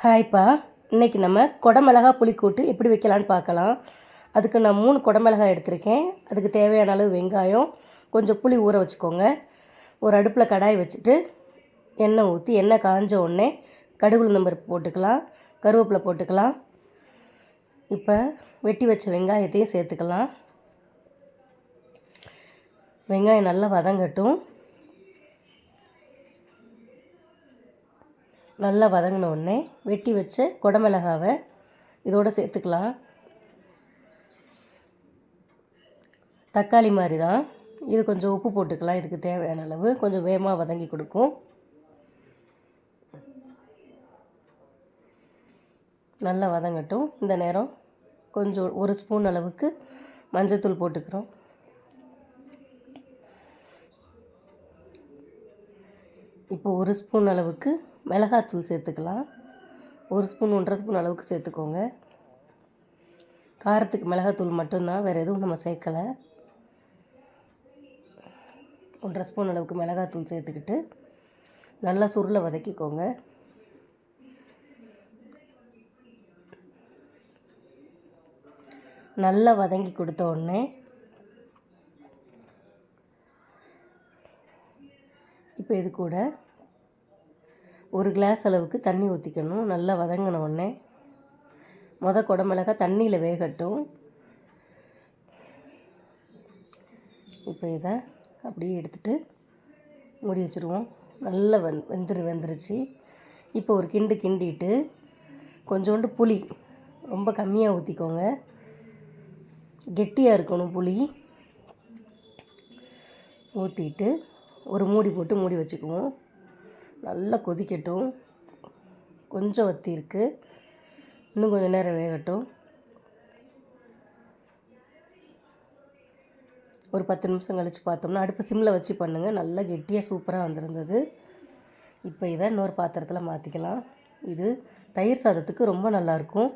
ஹாய்ப்பா. இன்றைக்கி நம்ம குடமிளகா புளிக்கூட்டு எப்படி வைக்கலான்னு பார்க்கலாம். அதுக்கு நான் 3 குடமிளகாய் எடுத்திருக்கேன். அதுக்கு தேவையான அளவு வெங்காயம், கொஞ்சம் புளி ஊற வச்சுக்கோங்க. ஒரு அடுப்பில் கடாய் வச்சுட்டு எண்ணெய் ஊற்றி எண்ணெய் காஞ்ச உடனே கடுகு உளுந்தம் பருப்பு போட்டுக்கலாம், கருவேப்பிலை போட்டுக்கலாம். இப்போ வெட்டி வச்ச வெங்காயத்தையும் சேர்த்துக்கலாம். வெங்காயம் நல்லா வதங்கட்டும். நல்லா வதங்கின உடனே வெட்டி வச்ச குடமிளகாவை இதோடு சேர்த்துக்கலாம். தக்காளி மாதிரி தான் இது, கொஞ்சம் உப்பு போட்டுக்கலாம். இதுக்கு தேவையான அளவு கொஞ்சம் வேகமாக வதங்கி கொடுக்கும். நல்லா வதங்கட்டும். இந்த நேரம் கொஞ்சம் 1 ஸ்பூன் அளவுக்கு மஞ்சள்தூள் போட்டுக்கிறோம். இப்போ 1 ஸ்பூன் அளவுக்கு மிளகாத்தூள் சேர்த்துக்கலாம். 1 ஸ்பூன் 1.5 ஸ்பூன் அளவுக்கு சேர்த்துக்கோங்க. காரத்துக்கு மிளகாத்தூள் மட்டும்தான், வேறு எதுவும் நம்ம சேர்க்கலை. 1.5 ஸ்பூன் அளவுக்கு மிளகாத்தூள் சேர்த்துக்கிட்டு நல்லா சுருளை வதக்கிக்கோங்க. நல்லா வதங்கி கொடுத்த உடனே இப்போ இது கூட 1 கிளாஸ் அளவுக்கு தண்ணி ஊற்றிக்கணும். நல்லா வதங்கின உடனே குடமிளகாய் தண்ணியில் வேகட்டும். இப்போ இதை அப்படியே எடுத்துகிட்டு மூடி வச்சுருவோம். நல்லா வெந்துருச்சு. இப்போ ஒரு கிண்டிட்டு கொஞ்சோண்டு புளி ரொம்ப கம்மியாக ஊற்றிக்கோங்க. கெட்டியாக இருக்கணும் புளி. ஊற்றிட்டு ஒரு மூடி போட்டு மூடி வச்சுக்குவோம். நல்லா கொதிக்கட்டும். கொஞ்சம் வத்தி இருக்குது, இன்னும் கொஞ்சம் நேரம் வேகட்டும். ஒரு 10 நிமிஷம் கழித்து பார்த்தோம்னா, அடுப்பு சிம்மில் வச்சு பண்ணுங்கள். நல்லா கெட்டியாக சூப்பராக வந்திருந்தது. இப்போ இதை இன்னொரு பாத்திரத்தில் மாற்றிக்கலாம். இது தயிர் சாதத்துக்கு ரொம்ப நல்லாயிருக்கும்.